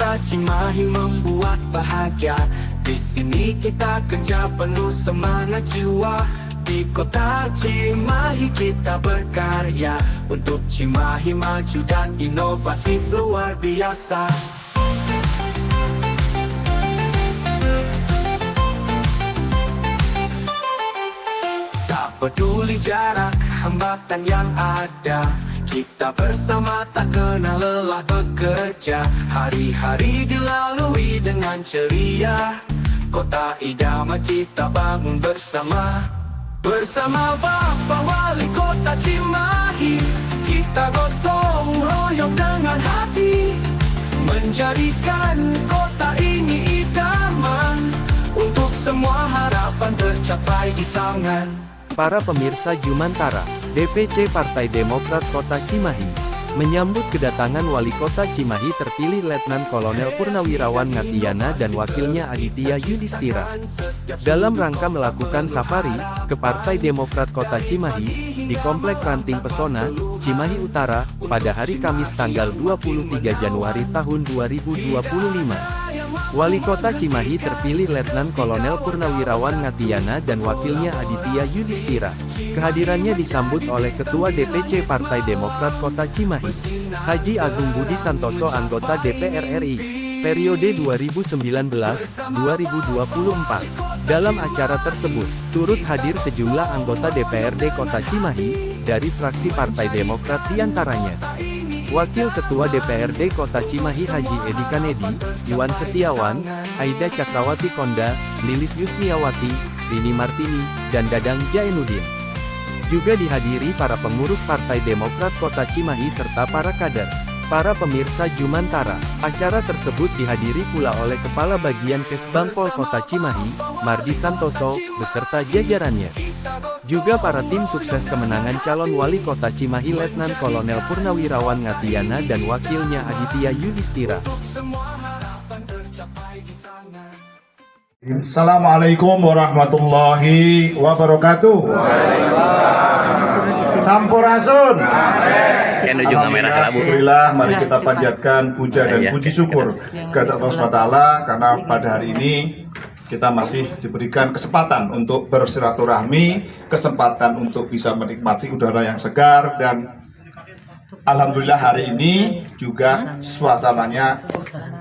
Kota Cimahi membuat bahagia. Di sini kita kerja penuh semangat jiwa. Di Kota Cimahi kita berkarya untuk Cimahi maju dan inovatif luar biasa. Tak peduli jarak, hambatan yang ada, kita bersama tak kenal lelah bekerja. Hari-hari dilalui dengan ceria. Kota idaman kita bangun bersama. Bersama Bapak Wali Kota Cimahi, kita gotong royong dengan hati, menjadikan kota ini idaman, untuk semua harapan tercapai di tangan. Para pemirsa Jumantara, DPC Partai Demokrat Kota Cimahi menyambut kedatangan Wali Kota Cimahi terpilih Letnan Kolonel Purnawirawan Ngatiana dan wakilnya Aditya Yudhistira dalam rangka melakukan safari ke Partai Demokrat Kota Cimahi di Komplek Ranting Pesona, Cimahi Utara pada hari Kamis tanggal 23 Januari tahun 2025. Wali Kota Cimahi terpilih Letnan Kolonel Purnawirawan Ngatiana dan wakilnya Aditya Yudhistira. Kehadirannya disambut oleh Ketua DPC Partai Demokrat Kota Cimahi, Haji Agung Budi Santoso, anggota DPR RI, periode 2019-2024. Dalam acara tersebut, turut hadir sejumlah anggota DPRD Kota Cimahi, dari fraksi Partai Demokrat diantaranya Wakil Ketua DPRD Kota Cimahi Haji Edi Kanedi, Iwan Setiawan, Aida Cakrawati Konda, Lilis Yusniawati, Rini Martini, dan Dadang Jainuddin. Juga dihadiri para pengurus Partai Demokrat Kota Cimahi serta para kader. Para pemirsa Jumantara, acara tersebut dihadiri pula oleh Kepala Bagian Kesbangpol Kota Cimahi, Mardi Santoso, beserta jajarannya. Juga para tim sukses kemenangan calon Wali Kota Cimahi Letnan Kolonel Purnawirawan Ngatiana dan wakilnya Aditya Yudhistira. Assalamualaikum warahmatullahi wabarakatuh. Sampurasun. Alhamdulillah, mari kita panjatkan puja dan puji syukur kepada Allah SWT karena pada hari ini kita masih diberikan kesempatan untuk bersilaturahmi, kesempatan untuk bisa menikmati udara yang segar, dan alhamdulillah hari ini juga suasananya,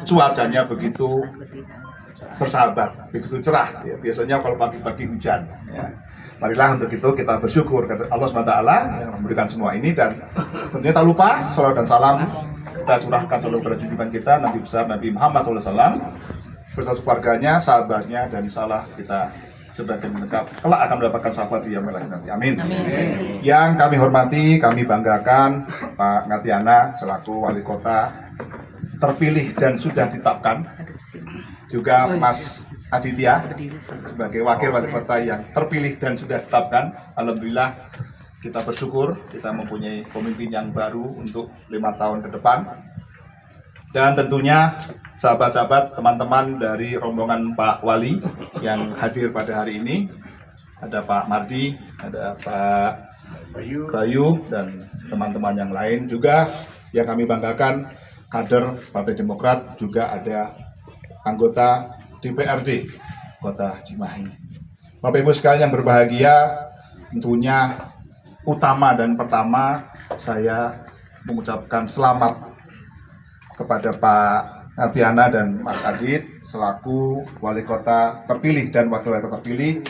cuacanya begitu bersahabat, begitu cerah. Ya, biasanya kalau pagi-pagi hujan. Ya. Marilah untuk itu kita bersyukur kepada Allah SWT yang memberikan semua ini, dan tentunya tak lupa salawat dan salam kita curahkan selalu kepada junjungan kita Nabi besar Nabi Muhammad SAW beserta keluarganya, sahabatnya, dan insyaallah kita sebagian mendekat kelak akan mendapatkan syafaat di yaumil akhir nanti. Amin. Amin. Yang kami hormati, kami banggakan Pak Ngatiana selaku Wali Kota terpilih dan sudah ditetapkan, juga Mas Aditya sebagai wakil wali kota yang terpilih dan sudah ditetapkan. Alhamdulillah kita bersyukur kita mempunyai pemimpin yang baru untuk 5 tahun ke depan. Dan tentunya sahabat-sahabat, teman-teman dari rombongan Pak Wali yang hadir pada hari ini, ada Pak Mardi, ada Pak Bayu, dan teman-teman yang lain juga yang kami banggakan, kader Partai Demokrat, juga ada anggota DPRD Kota Cimahi. Bapak Ibu sekalian yang berbahagia, tentunya utama dan pertama saya mengucapkan selamat kepada Pak Ngatiana dan Mas Adit selaku Wali Kota terpilih dan Wakil Wali Kota terpilih,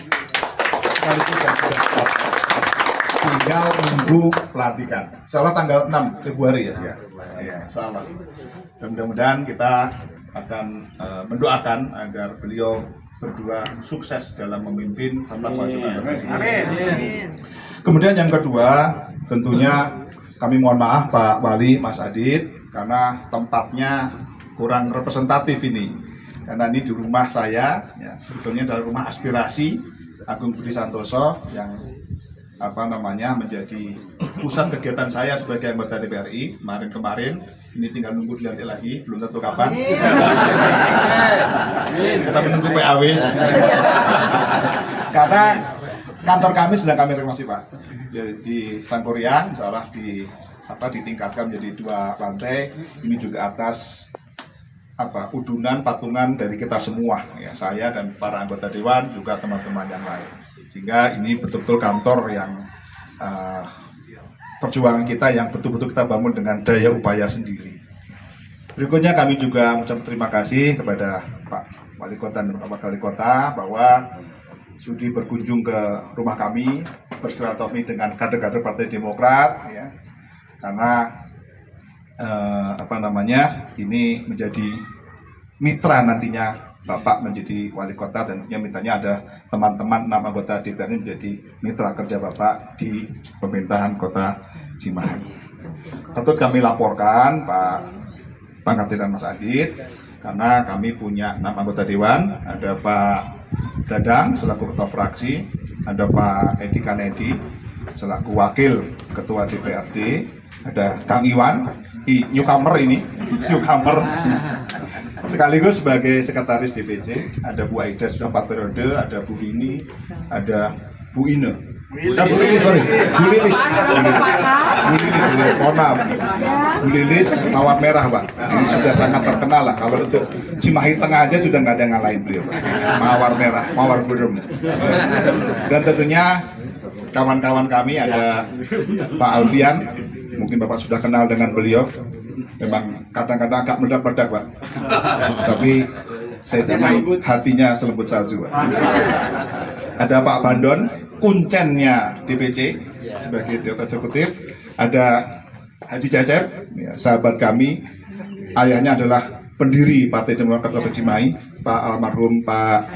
sekaligus yang sudah tinggal menunggu pelantikan. Insyaallah tanggal 6 Februari ya. Ya, insyaallah. Dan mudah-mudahan kita akan mendoakan agar beliau berdua sukses dalam memimpin serta memajukan negeri. Amin. Kemudian yang kedua, tentunya kami mohon maaf Pak Wali, Mas Adit, karena tempatnya kurang representatif ini. Karena ini di rumah saya, ya, sebetulnya dari rumah aspirasi Agung Budi Santoso yang menjadi pusat kegiatan saya sebagai anggota DPRI kemarin. Ini tinggal nunggu dilantik lagi, belum tentu kapan. Kita menunggu PAW. Karena kantor kami sedang kami renovasi Pak. Di Sangkuriang, insyaallah ditingkatkan menjadi 2 lantai. Ini juga atas udunan patungan dari kita semua, ya, saya dan para anggota dewan juga teman-teman yang lain, sehingga ini betul-betul kantor yang perjuangan kita yang betul-betul kita bangun dengan daya upaya sendiri. Berikutnya kami juga mengucapkan terima kasih kepada Pak Wali Kota dan Pak Wali Kota bahwa sudi berkunjung ke rumah kami bersilaturahmi dengan kader-kader Partai Demokrat, ya, karena ini menjadi mitra nantinya Bapak menjadi wali kota, dan tentunya mitranya ada teman-teman 6 anggota DPR ini menjadi mitra kerja Bapak di pemerintahan Kota Cimahi. Tentu kami laporkan Pak Pangkatir dan Mas Adit, karena kami punya 6 anggota dewan, ada Pak Dadang selaku ketua fraksi, ada Pak Edi Kanedi selaku wakil ketua DPRD, ada Kang Iwan, newcomer sekaligus sebagai sekretaris DPC, ada Bu Aida sudah 4 periode, ada Bu Rini, ada Bu Ine, Bu Lilis Mawar Merah, Pak. Ini sudah sangat terkenal lah, kalau untuk Cimahi Tengah aja sudah nggak ada yang ngalahin beliau, Pak. Mawar Merah, Mawar Burem. Dan tentunya kawan-kawan kami ada Pak Alfian, mungkin Bapak sudah kenal dengan beliau. Memang kadang-kadang agak meledak-ledak, Pak. Tapi saya jamin hatinya selembut salju, Pak. Ada Pak Bandon, kuncennya DPC sebagai direktur eksekutif. Ada Haji Cecep, ya, sahabat kami. Ayahnya adalah pendiri Partai Demokrat Kota Cimahi, Pak almarhum Pak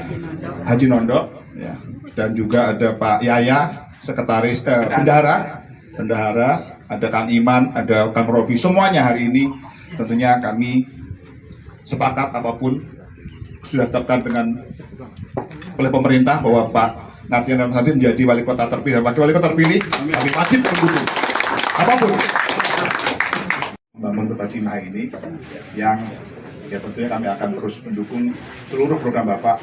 Haji Nondo, ya. Dan juga ada Pak Yaya, sekretaris bendahara. Ada Kang Iman, ada Kang Robi, semuanya hari ini tentunya kami sepakat apapun sudah ditetapkan oleh pemerintah bahwa Pak Nartian dan Mas Adit menjadi wali kota terpilih dan wakil wali kota terpilih, kami wajib mendukung apapun membangun Kota Cimahi ini, yang ya tentunya kami akan terus mendukung seluruh program Bapak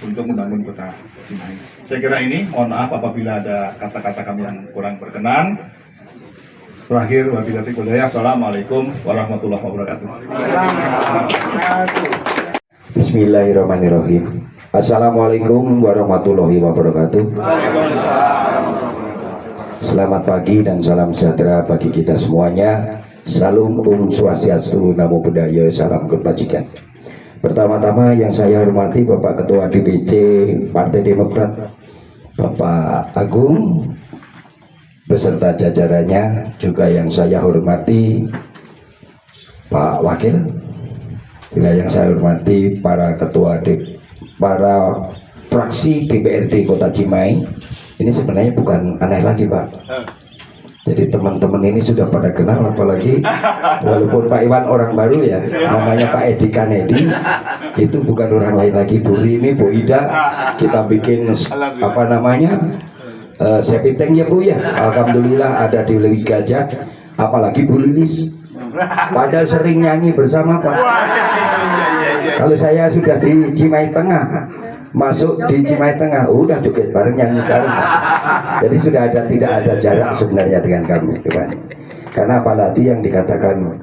untuk membangun Kota Cimahi. Saya kira ini, mohon maaf apabila ada kata-kata kami yang kurang berkenan. Terakhir, wabillahi taufiq wal hidayah. Assalamualaikum warahmatullahi wabarakatuh. Bismillahirrahmanirrahim. Assalamualaikum warahmatullahi wabarakatuh. Selamat pagi dan salam sejahtera bagi kita semuanya. Salam Swastiastu, Namo Buddhaya, salam kebajikan. Pertama-tama yang saya hormati Bapak Ketua DPC Partai Demokrat, Bapak Agung, beserta jajarannya, juga yang saya hormati Pak Wakil, juga yang saya hormati para para fraksi DPRD Kota Cimahi. Ini sebenarnya bukan aneh lagi, Pak. Jadi teman-teman ini sudah pada kenal, apalagi walaupun Pak Iwan orang baru ya, namanya Pak Edi Kanedi, itu bukan orang lain lagi, Bu Rini, Bu Ida, kita bikin sepiteng ya Bu ya. Alhamdulillah ada di Lewi Gajah, apalagi Bu Lilis, padahal sering nyanyi bersama, Pak. Kalau saya sudah di Cimahi Tengah, masuk di Cimahi Tengah, udah joget bareng, nyanyi bareng. Jadi sudah tidak ada jarak sebenarnya dengan kami, Pak. Karena apalagi yang dikatakan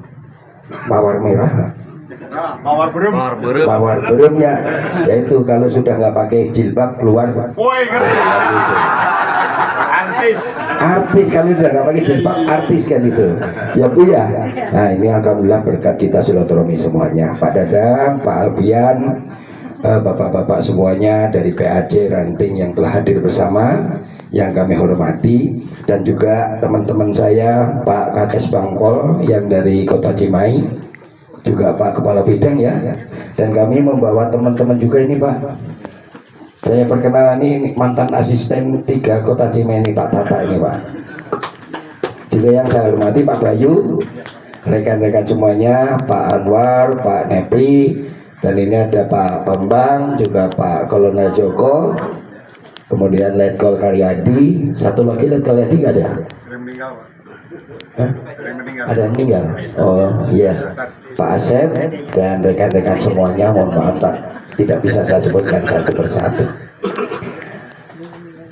mawar merah, mawar berem ya, yaitu kalau sudah nggak pakai jilbab keluar. Artis kami udah nggak pakai jilbab, artis kan itu ya Bu ya. Nah ini alhamdulillah berkat kita silaturahmi semuanya, Pak Dadang, Pak Albian, bapak-bapak semuanya dari PAC Ranting yang telah hadir bersama, yang kami hormati, dan juga teman-teman saya Pak Kakes Bangpol yang dari Kota Cimahi, juga Pak Kepala Bidang ya, dan kami membawa teman-teman juga ini, Pak. Saya perkenalan ini mantan asisten 3 Kota Cimahi ini, Pak Tata ini, Pak. Juga yang saya hormati Pak Bayu, rekan-rekan semuanya, Pak Anwar, Pak Nepri, dan ini ada Pak Bambang, juga Pak Kolonel Joko, kemudian Letkol Karyadi, satu lagi Letkol Karyadi nggak ada? Ada yang meninggal? Oh iya, Pak Asep dan rekan-rekan semuanya, mohon maaf Pak, tidak bisa saya sebutkan satu persatu.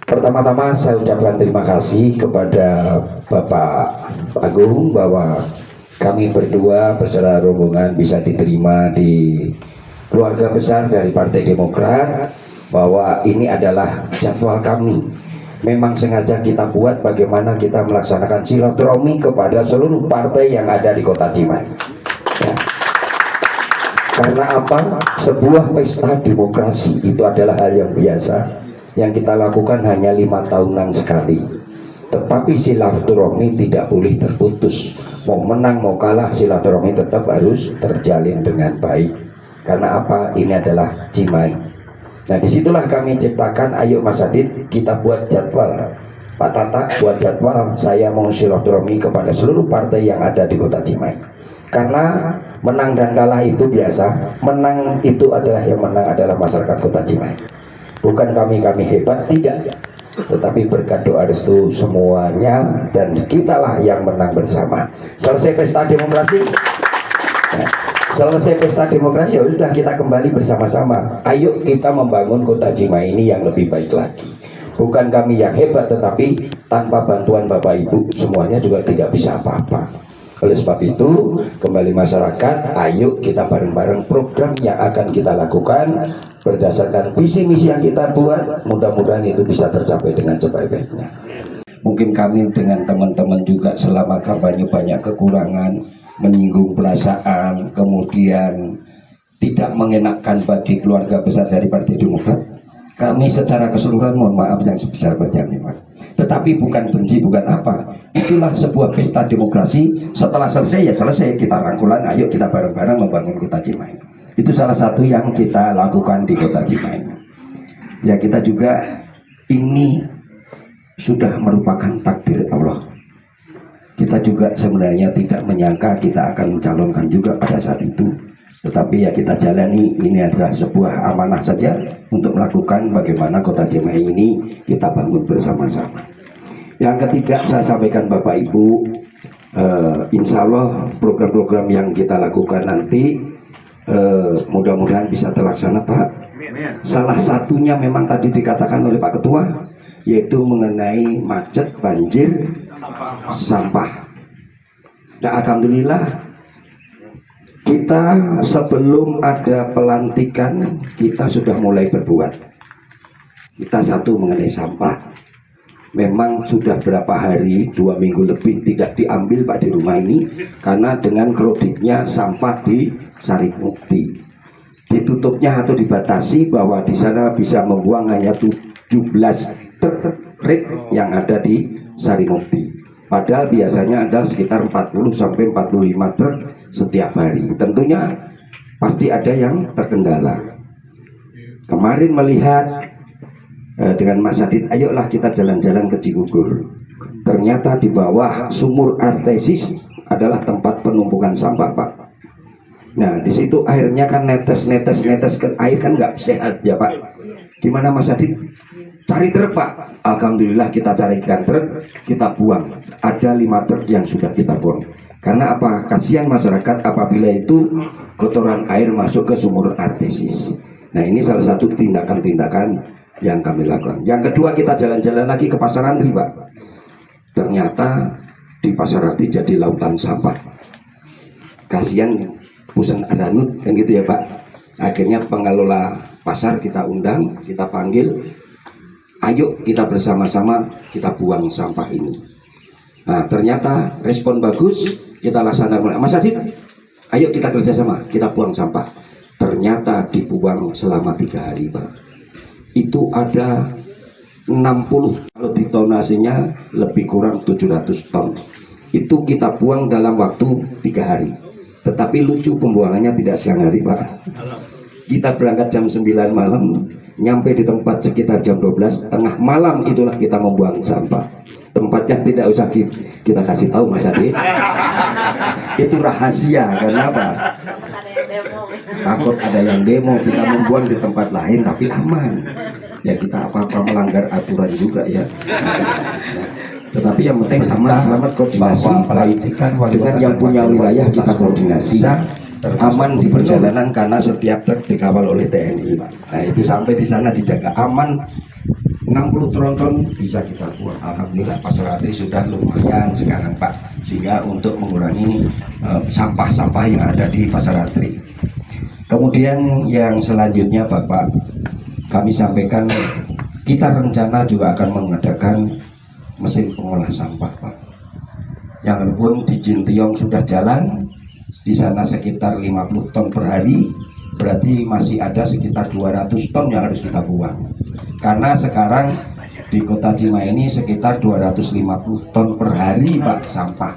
Pertama-tama saya ucapkan terima kasih kepada Bapak Agung bahwa kami berdua beserta rombongan bisa diterima di keluarga besar dari Partai Demokrat, bahwa ini adalah jadwal kami. Memang sengaja kita buat bagaimana kita melaksanakan silaturahmi kepada seluruh partai yang ada di Kota Cimahi. Ya. Karena apa? Sebuah pesta demokrasi itu adalah hal yang biasa yang kita lakukan hanya 5 tahunan sekali. Tetapi silaturahmi tidak boleh terputus. Mau menang mau kalah, silaturahmi tetap harus terjalin dengan baik. Karena apa? Ini adalah Cimahi. Nah, disitulah kami ciptakan, ayo Mas Adit, kita buat jadwal. Pak Tata buat jadwal, saya mau silaturahmi kepada seluruh partai yang ada di Kota Cimahi. Karena menang dan kalah itu biasa, menang itu adalah yang menang adalah masyarakat Kota Cimahi. Bukan kami hebat, tidak. Tetapi berkat doa restu semuanya, dan kitalah yang menang bersama. Selesai pesta demokrasi. Nah, selesai pesta demokrasi, ya sudah, kita kembali bersama-sama. Ayo kita membangun Kota Cimahi ini yang lebih baik lagi. Bukan kami yang hebat, tetapi tanpa bantuan Bapak Ibu semuanya juga tidak bisa apa-apa. Oleh sebab itu, kembali masyarakat, ayo kita bareng-bareng program yang akan kita lakukan berdasarkan visi misi yang kita buat. Mudah-mudahan itu bisa tercapai dengan sebaik-baiknya. Mungkin kami dengan teman-teman juga selama kampanye banyak kekurangan, menyinggung perasaan, kemudian tidak mengenakkan bagi keluarga besar dari Partai Demokrat. Kami secara keseluruhan mohon maaf yang sebesar-besarnya, Pak. Tetapi bukan benci, bukan apa. Itulah sebuah pesta demokrasi. Setelah selesai, ya selesai, kita rangkulan, ayo kita bareng-bareng membangun Kota Cimahi. Itu salah satu yang kita lakukan di Kota Cimahi. Ya, kita juga ini sudah merupakan takdir Allah. Kita juga sebenarnya tidak menyangka kita akan mencalonkan juga pada saat itu. Tetapi ya kita jalani, ini adalah sebuah amanah saja untuk melakukan bagaimana Kota Cimahi ini kita bangun bersama-sama. Yang ketiga, saya sampaikan Bapak Ibu, insya Allah program-program yang kita lakukan nanti mudah-mudahan bisa terlaksana, Pak. Salah satunya memang tadi dikatakan oleh Pak Ketua, yaitu mengenai macet, banjir, sampah. Nah, alhamdulillah kita sebelum ada pelantikan kita sudah mulai berbuat. Kita satu mengenai sampah. Memang sudah berapa hari, 2 minggu lebih tidak diambil Pak di rumah ini karena dengan kreditnya sampah di Sarimukti. Ditutupnya atau dibatasi bahwa di sana bisa membuang hanya 17 truk yang ada di Sarimukti. Padahal biasanya ada sekitar 40 sampai 45 truk setiap hari. Tentunya pasti ada yang terkendala. Kemarin melihat dengan Mas Adit, ayolah kita jalan-jalan ke Cigugur. Ternyata di bawah sumur artesis adalah tempat penumpukan sampah, Pak. Nah, di situ airnya kan netes ke air, kan nggak sehat ya, Pak. Gimana Mas Adit? Cari truk, Pak. Alhamdulillah kita carikan truk, kita buang. Ada 5 truk yang sudah kita buang. Karena apa? Kasihan masyarakat apabila itu kotoran air masuk ke sumur artesis. Nah, ini salah satu tindakan-tindakan yang kami lakukan. Yang kedua, kita jalan-jalan lagi ke Pasar Antri, Pak. Ternyata di Pasar Antri jadi lautan sampah. Kasihan Pusen Adanut, kan gitu ya, Pak. Akhirnya pengelola pasar kita undang, kita panggil, ayo kita bersama-sama kita buang sampah ini. Nah, ternyata respon bagus, kita laksanakan. Mas Adit, ayo kita kerjasama, kita buang sampah. Ternyata dibuang selama 3 hari, Pak. Itu ada 60, kalau ditonasinya lebih kurang 700 ton. Itu kita buang dalam waktu 3 hari. Tetapi lucu, pembuangannya tidak siang hari, Pak. Kita berangkat jam 9 malam, nyampe di tempat sekitar jam 12 tengah malam, itulah kita membuang sampah. Tempatnya tidak usah kita kasih tahu, Mas Adi. Itu rahasia. Kenapa? Takut ada yang demo, kita membuang di tempat lain tapi aman. Ya, kita apa-apa melanggar aturan juga ya. Tetapi yang penting aman, selamat, koordinasi dengan yang punya wilayah, kita koordinasi aman di perjalanan karena setiap truk dikawal oleh TNI, Pak. Nah, itu sampai di sana dijaga aman 60 tronton bisa kita buang. Alhamdulillah Pak Seratri sudah lumayan sekarang Pak, sehingga untuk mengurangi sampah-sampah yang ada di Pasar Atri. Kemudian yang selanjutnya Bapak, kami sampaikan kita rencana juga akan mengadakan mesin pengolah sampah Pak. Yang pun di Jintiong sudah jalan, di sana sekitar 50 ton per hari, berarti masih ada sekitar 200 ton yang harus kita buang. Karena sekarang di Kota Cimahi ini sekitar 250 ton per hari Pak sampah.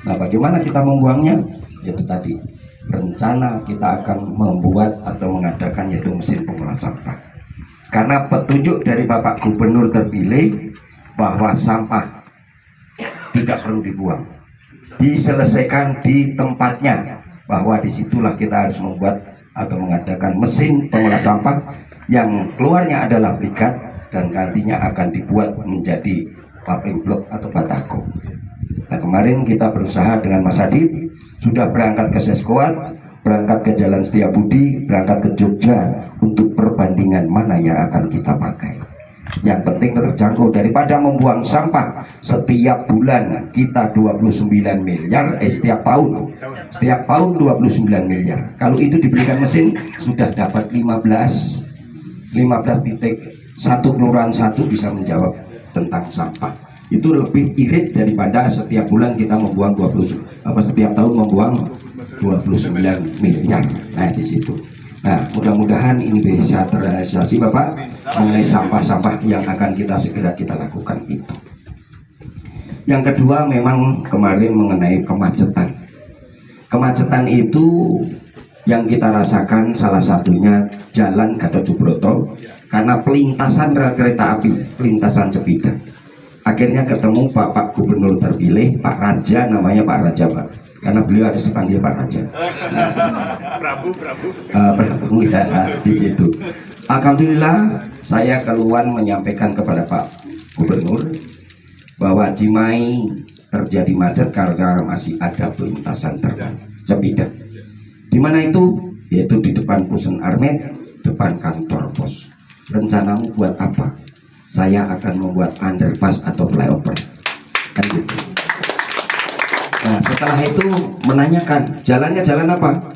Nah, bagaimana kita membuangnya? Yaitu tadi rencana kita akan membuat atau mengadakan yaitu mesin pengolah sampah. Karena petunjuk dari Bapak Gubernur terpilih bahwa sampah tidak perlu dibuang, diselesaikan di tempatnya, bahwa disitulah kita harus membuat atau mengadakan mesin pengolah sampah yang keluarnya adalah brikat dan nantinya akan dibuat menjadi paving block atau batako. Nah, kemarin kita berusaha dengan Mas Adib, sudah berangkat ke Seskoat, berangkat ke Jalan Setiabudi, berangkat ke Jogja untuk perbandingan mana yang akan kita pakai. Yang penting terjangkau, daripada membuang sampah setiap bulan kita 29 miliar, setiap tahun 29 miliar. Kalau itu dibelikan mesin sudah dapat 15 titik, satu kelurahan satu bisa menjawab tentang sampah. Itu lebih irit daripada setiap bulan kita membuang setiap tahun membuang 29 miliar. Nah, di situ. Nah, mudah-mudahan ini bisa terrealisasi Bapak mengenai sampah-sampah yang akan kita segera kita lakukan itu. Yang kedua memang kemarin mengenai kemacetan. Kemacetan itu yang kita rasakan salah satunya Jalan Gatot Subroto karena pelintasan rel kereta api, pelintasan Cepida. Akhirnya ketemu Pak Gubernur terpilih, Pak Raja, namanya Pak Raja Pak, karena beliau harus dipanggil Pak Raja. Prabu ya, di situ. Alhamdulillah saya keluar menyampaikan kepada Pak Gubernur bahwa Cimahi terjadi macet karena masih ada pelintasan Cepida. Di mana itu? Yaitu di depan Pusen Armet, depan kantor pos. Rencanamu buat apa? Saya akan membuat underpass atau flyover. Kan gitu. Nah, setelah itu menanyakan jalannya jalan apa?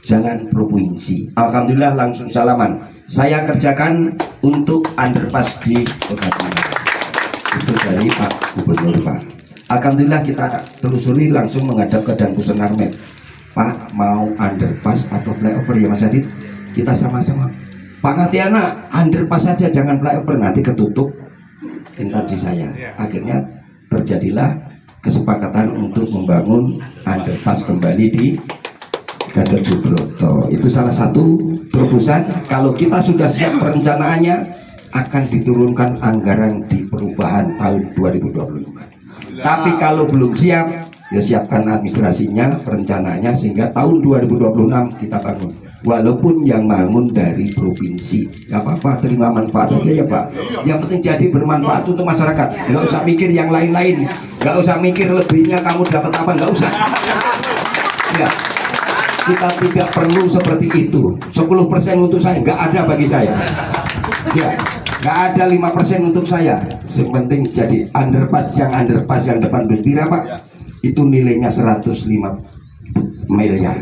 Jalan provinsi. Alhamdulillah langsung salaman. Saya kerjakan untuk underpass di Kota Cimahi. Itu dari Pak Gubernur Pak. Alhamdulillah kita telusuri langsung menghadap ke Dan Pusen Armet. Pak, mau underpass atau flyover ya Mas Adit? Kita sama-sama. Pak Katiana, underpass saja, jangan flyover, nanti ketutup instansi saya. Akhirnya terjadilah kesepakatan untuk membangun underpass kembali di Gatot Subroto. Itu salah satu terobosan. Kalau kita sudah siap perencanaannya, akan diturunkan anggaran di perubahan tahun 2025. Tapi kalau belum siap, ya siapkan administrasinya, perencanaannya, sehingga tahun 2026 kita bangun. Walaupun yang bangun dari provinsi, gak apa-apa, terima manfaat aja ya Pak. Yang penting jadi bermanfaat untuk masyarakat. Gak usah mikir yang lain-lain, gak usah mikir lebihnya kamu dapat apa, gak usah. Ya, kita tidak perlu seperti itu. 10% untuk saya, gak ada bagi saya. Ya, gak ada 5% untuk saya. Yang penting jadi underpass yang depan Buspira Pak, itu nilainya 105 miliar.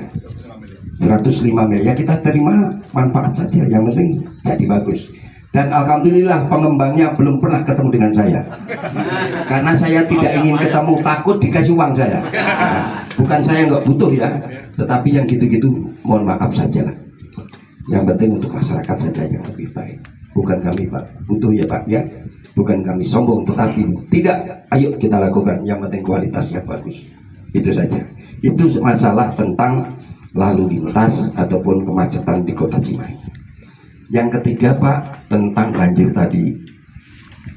105 miliar, kita terima manfaat saja, yang penting jadi bagus. Dan alhamdulillah pengembangnya belum pernah ketemu dengan saya, karena saya tidak ingin ketemu, takut dikasih uang saya. Nah, bukan saya nggak butuh ya, tetapi yang gitu-gitu mohon maaf saja lah. Yang penting untuk masyarakat saja yang lebih baik. Bukan kami Pak, butuh ya Pak ya, bukan kami sombong, tetapi tidak, ayo kita lakukan, yang penting kualitasnya bagus. Itu saja. Itu masalah tentang lalu lintas ataupun kemacetan di Kota Cimahi. Yang ketiga Pak, tentang banjir tadi,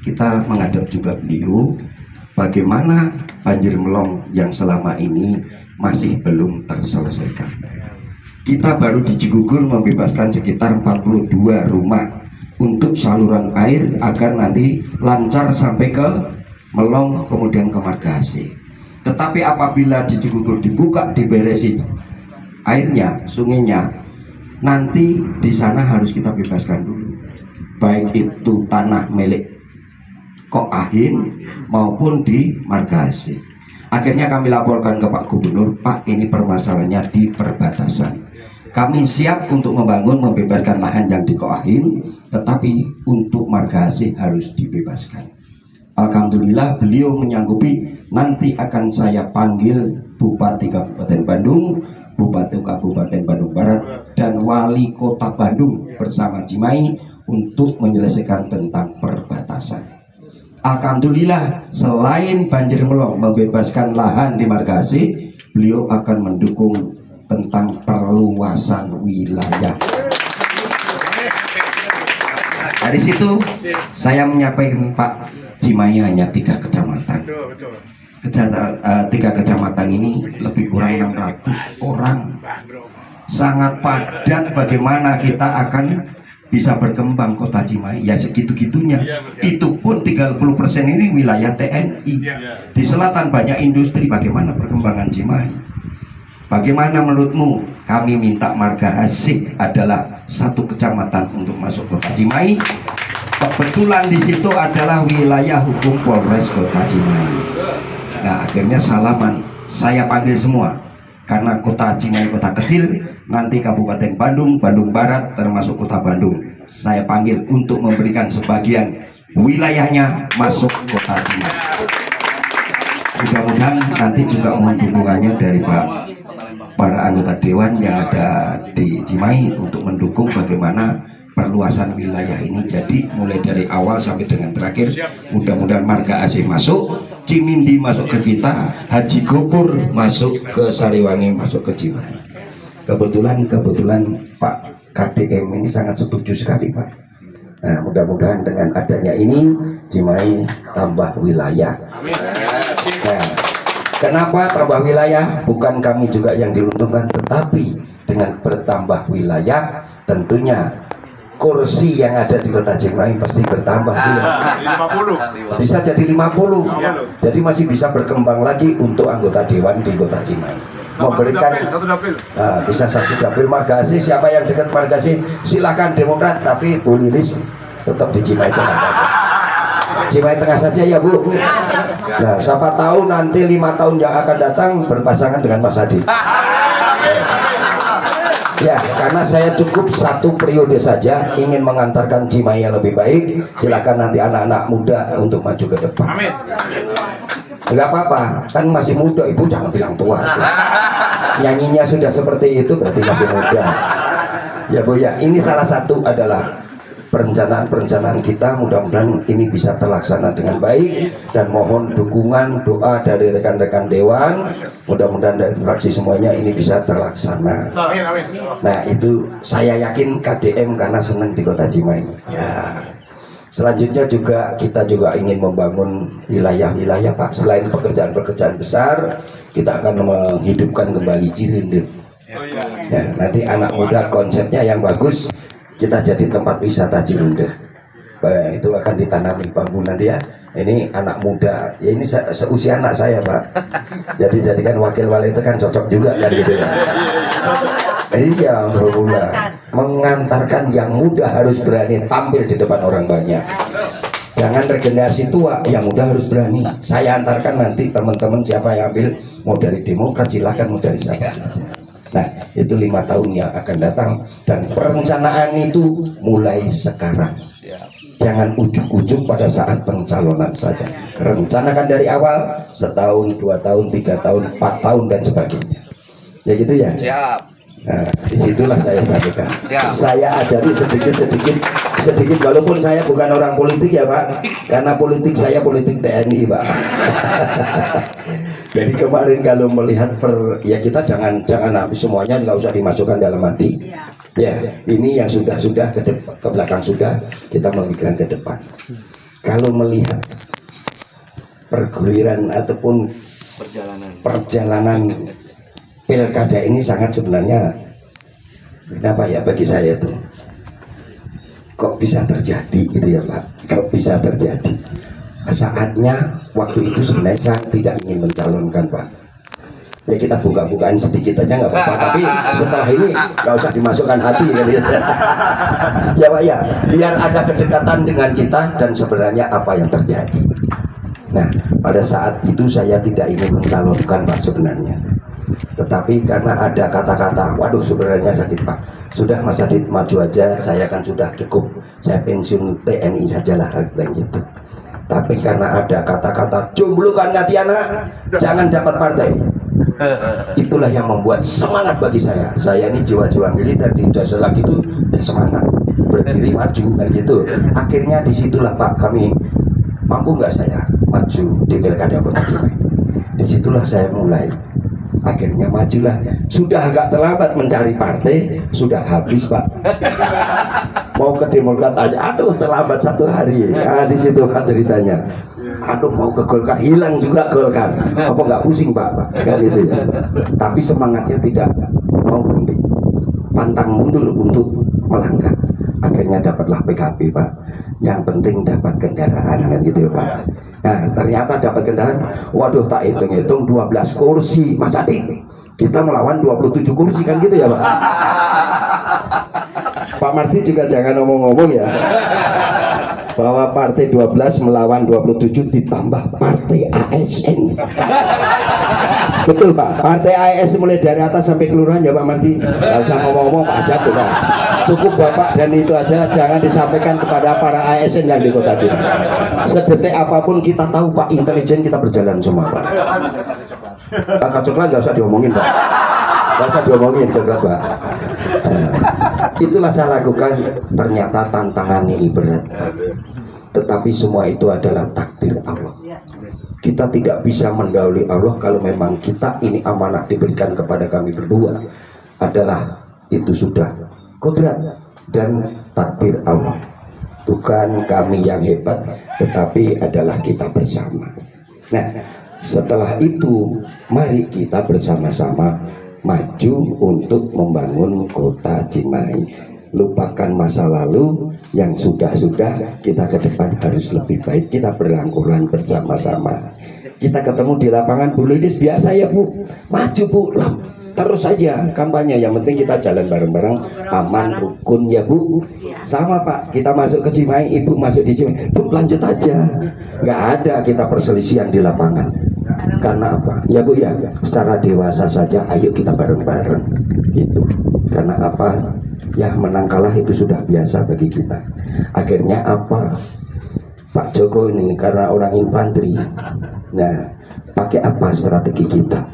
kita menghadap juga beliau bagaimana banjir melong yang selama ini masih belum terselesaikan. Kita baru di Cigugur membebaskan sekitar 42 rumah untuk saluran air agar nanti lancar sampai ke Melong kemudian ke Margahase. Tetapi apabila di Cigugur dibuka, diberesi airnya, sungainya, nanti di sana harus kita bebaskan dulu, baik itu tanah milik Koahin maupun di Margasih. Akhirnya kami laporkan ke Pak Gubernur, Pak, ini permasalahannya di perbatasan. Kami siap untuk membangun, membebaskan lahan yang di Koahin, tetapi untuk Margasih harus dibebaskan. Alhamdulillah beliau menyanggupi, nanti akan saya panggil Bupati Kabupaten Bandung, Bupati Kabupaten Bandung Barat, dan Wali Kota Bandung bersama Cimahi untuk menyelesaikan tentang perbatasan. Alhamdulillah selain banjir melong membebaskan lahan di Margasih, beliau akan mendukung tentang perluasan wilayah. Dari situ saya menyampaikan, Pak, Cimahi hanya 3 kecamatan. 3 kecamatan ini lebih kurang 600 orang. Sangat padat, bagaimana kita akan bisa berkembang kota Cimahi? Ya segitu-gitunya. Itu pun 30% ini wilayah TNI. Di selatan banyak industri, bagaimana perkembangan Cimahi? Bagaimana menurutmu? Kami minta Margasih adalah 1 kecamatan untuk masuk kota Cimahi. Kebetulan di situ adalah wilayah hukum Polres Kota Cimahi. Nah, akhirnya salaman, saya panggil semua. Karena kota Cimahi kota kecil, nanti Kabupaten Bandung, Bandung Barat, termasuk kota Bandung, saya panggil untuk memberikan sebagian wilayahnya masuk kota Cimahi. Mudah-mudahan nanti juga mohon dukungannya dari para anggota dewan yang ada di Cimahi untuk mendukung bagaimana perluasan wilayah ini. Jadi mulai dari awal sampai dengan terakhir, mudah-mudahan Margasih masuk, Cimindi masuk ke kita, Haji Gopur masuk ke Sariwangi, masuk ke Cimahi. Kebetulan Pak KDM ini sangat setuju sekali, Pak. Nah, mudah-mudahan dengan adanya ini Cimahi tambah wilayah. Nah, kenapa tambah wilayah? Bukan kami juga yang diuntungkan, tetapi dengan bertambah wilayah tentunya kursi yang ada di kota Cimahi pasti bertambah. 50. Bisa jadi 50. Jadi masih bisa berkembang lagi untuk anggota dewan di kota Cimahi. Memberikan bisa 1 dapil Margasih. Siapa yang dekat Margasih silakan Demokrat, tapi Bu Lilis tetap di Cimahi Tengah. Cimahi Tengah saja ya, Bu. Nah, siapa tahu nanti 5 tahun yang akan datang berpasangan dengan Mas Hadi. Ya, karena saya cukup 1 periode saja ingin mengantarkan Cimahi yang lebih baik. Silakan nanti anak-anak muda untuk maju ke depan. Enggak apa-apa, kan masih muda, Ibu jangan bilang tua. Nyanyinya sudah seperti itu berarti masih muda. Ya Bu ya, ini salah satu adalah perencanaan kita. Mudah-mudahan ini bisa terlaksana dengan baik, dan mohon dukungan doa dari rekan-rekan dewan. Mudah-mudahan dari fraksi semuanya ini bisa terlaksana. Nah, itu saya yakin KDM karena senang di kota Cimahi. Ya. Selanjutnya juga kita juga ingin membangun wilayah-wilayah, Pak. Selain pekerjaan-pekerjaan besar, kita akan menghidupkan kembali Cilindut. Ya, nanti anak muda konsepnya yang bagus, kita jadi tempat wisata Cilindut. Itu akan ditanami bambu nanti ya. Ini anak muda, ya ini seusia anak saya, Pak. Jadi jadikan wakil wali itu kan cocok juga kan gitu ya. Iya, alhamdulillah. Mengantarkan yang muda harus berani tampil di depan orang banyak. Jangan regenerasi tua, yang muda harus berani. Saya antarkan nanti teman-teman siapa yang ambil, mau dari Demokrat silahkan, mau dari siapa saja. Nah, itu 5 tahun yang akan datang, dan perencanaan itu mulai sekarang. Jangan ujung-ujung pada saat pencalonan saja. Rencanakan dari awal, 1 tahun, 2 tahun, 3 tahun, 4 tahun dan sebagainya. Ya gitu ya. Siap. Nah, disitulah saya sampaikan. Saya ajari sedikit walaupun saya bukan orang politik ya, Pak. Karena politik saya politik TNI, Pak. Jadi kemarin kalau melihat ya kita jangan habis semuanya, nggak usah dimasukkan dalam hati. Ya, ini yang sudah ke belakang sudah, kita memikirkan ke depan. Kalau melihat perguliran ataupun perjalanan pilkada ini sangat sebenarnya, kenapa ya bagi saya tuh kok bisa terjadi gitu ya, Pak? Kok bisa terjadi? Saatnya waktu itu sebenarnya saya tidak ingin mencalonkan, Pak. Ya kita buka-bukaan sedikit aja nggak apa-apa, tapi setelah ini nggak usah dimasukkan hati kan gitu. Ya Pak ya, biar ada kedekatan dengan kita dan sebenarnya apa yang terjadi. Nah, pada saat itu saya tidak ingin mencalonkan Pak sebenarnya. Tetapi karena ada kata-kata, waduh sebenarnya sakit Pak, sudah Mas Adit maju aja, saya kan sudah cukup, saya pensiun TNI sajalah dan gitu. Tapi karena ada kata-kata jomblokan Ngatiana, jangan dapat partai. Itulah yang membuat semangat bagi saya. Saya ini jiwa-jiwa militer di dasar lagi itu semangat berdiri maju kan gitu. Akhirnya disitulah Pak kami mampu nggak saya maju di Pilkada Kota Cimahi. Disitulah saya mulai. Akhirnya majulah. Sudah agak terlambat mencari partai, sudah habis Pak. Mau ke Demokrat aja, aduh terlambat 1 hari. Nah di situ Pak ceritanya. Aduh mau ke Golkar hilang juga Golkar. Apa nggak pusing Pak? Kan gitu ya. Tapi semangatnya tidak mau berhenti. Pantang mundur untuk melangkah. Akhirnya dapatlah PKB Pak. Yang penting dapat kendaraan kan gitu ya Pak. Nah ternyata dapat kendaraan. Waduh tak hitung-hitung 12 kursi Mas Adit. Kita melawan 27 kursi kan gitu ya Pak. Pak Marti juga jangan ngomong-ngomong ya, bahwa partai 12 melawan 27 ditambah partai ASN. Betul Pak, partai ASN mulai dari atas sampai kelurahan ya Pak Marti. Gak usah ngomong-ngomong Pak Ajat tuh Pak. Cukup Bapak dan itu aja, jangan disampaikan kepada para ASN yang di Kota Cimahi. Sedetik apapun kita tahu Pak, intelijen kita berjalan semua Pak. Kakak coklat gak usah diomongin Pak. Gak usah diomongin coklat Pak. Itulah saya lakukan. Ternyata tantangan ini berat, tetapi semua itu adalah takdir Allah. Kita tidak bisa mendahului Allah. Kalau memang kita ini amanah diberikan kepada kami berdua, adalah itu sudah kodrat dan takdir Allah. Bukan kami yang hebat, tetapi adalah kita bersama. Nah setelah itu mari kita bersama-sama maju untuk membangun Kota Cimahi. Lupakan masa lalu yang sudah-sudah, kita ke depan harus lebih baik. Kita berangkulan bersama-sama. Kita ketemu di lapangan Bu Lilis, biasa ya Bu, maju Bu, terus saja kampanye. Yang penting kita jalan bareng-bareng, aman, rukun ya Bu. Sama Pak, kita masuk ke Cimahi, Ibu masuk di Cimahi, Bu lanjut aja. Nggak ada kita perselisihan di lapangan. Karena apa? Ya Bu ya, secara dewasa saja ayo kita bareng-bareng gitu. Karena apa? Ya menang kalah itu sudah biasa bagi kita. Akhirnya apa? Pak Joko ini karena orang infanteri. Nah, pakai apa strategi kita?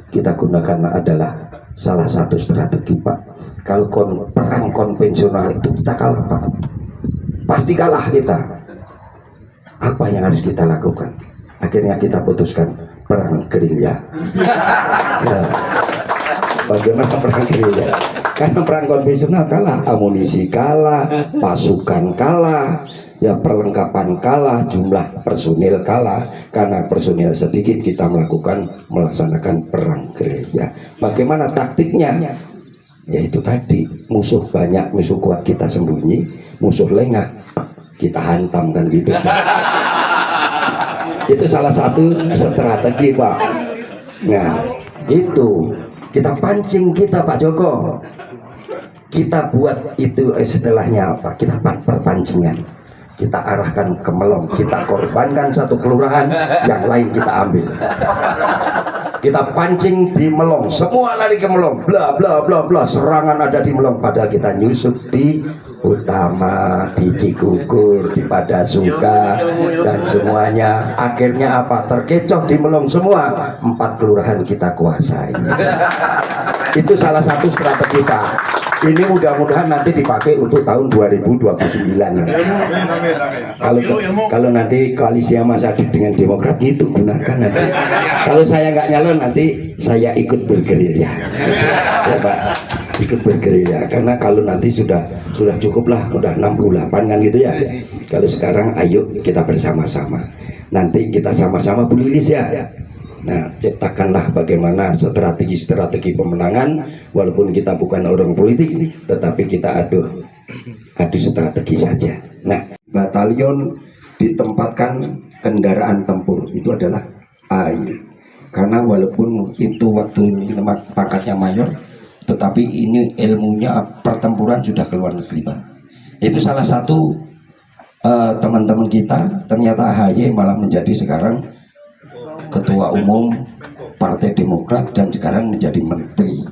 Kita gunakan adalah salah satu strategi Pak. Kalau perang konvensional itu kita kalah Pak. Pasti kalah kita. Apa yang harus kita lakukan? Akhirnya kita putuskan perang gerilya. Ya. Bagaimana perang gerilya? Karena perang konvensional kalah, amunisi kalah, pasukan kalah, ya perlengkapan kalah, jumlah personil kalah. Karena personil sedikit kita melaksanakan perang gerilya. Bagaimana taktiknya? Yaitu tadi, musuh banyak, musuh kuat kita sembunyi, musuh lengah kita hantam kan gitu. Itu salah satu strategi Pak. Nah itu kita pancing kita Pak Joko, kita buat itu istilahnya apa, kita perpancingan, kita arahkan ke Melong, kita korbankan satu kelurahan, yang lain kita ambil. Kita pancing di Melong, semua lari ke Melong, bla bla bla bla, serangan ada di Melong, padahal kita nyusup di Utama, di Cikugur, di Padasuka dan semuanya. Akhirnya apa? Terkecoh di Melong semua. 4 kelurahan kita kuasai. Itu salah satu strategi Pak. Ini mudah-mudahan nanti dipakai untuk tahun 2029. Kalau nanti koalisi Mas Adit dengan Demokrat itu gunakan nanti. Kalau saya nggak nyalon nanti saya ikut bergerilya. Ya Pak, ikut bergerilya. Karena kalau nanti sudah cukup lah, udah 68 kan gitu ya. Kalau sekarang ayo kita bersama-sama. Nanti kita sama-sama Bu Lilis ya. Nah, ciptakanlah bagaimana strategi-strategi pemenangan, walaupun kita bukan orang politik, tetapi kita adu strategi saja. Nah, batalion ditempatkan kendaraan tempur itu adalah air. karena walaupun itu waktu pangkatnya mayor, tetapi ini ilmunya pertempuran sudah ke luar negeri Pak. Itu salah satu teman-teman kita, ternyata AHY malah menjadi sekarang ketua umum Partai Demokrat dan sekarang menjadi menteri.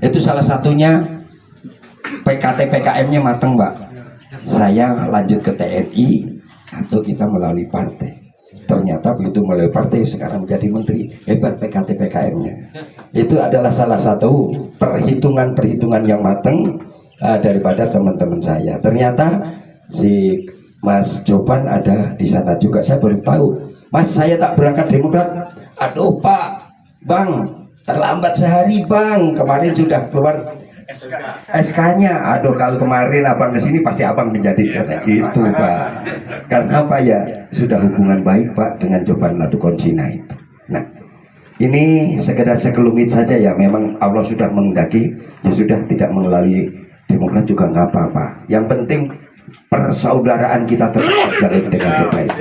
Itu salah satunya. PKT PKM-nya mateng Pak. Saya lanjut ke TNI atau kita melalui partai. Ternyata begitu melalui partai sekarang menjadi menteri. Hebat PKT PKM-nya. Itu adalah salah satu perhitungan yang mateng daripada teman-teman saya. Ternyata si Mas Jopan ada di sana juga. Saya baru tahu. Mas, saya tak berangkat Demokrat. Aduh Pak, Bang, terlambat sehari Bang. Kemarin sudah keluar SK-nya. Aduh, kalau kemarin abang kesini pasti abang menjadi gitu Pak. Karena apa ya, sudah hubungan baik Pak dengan Jopan Latukonsina itu. Nah, ini sekedar sekelumit saja ya. Memang Allah sudah menghendaki, ya sudah, tidak melalui Demokrat juga nggak apa-apa. Yang penting persaudaraan kita tetap terjalin dengan sebaik.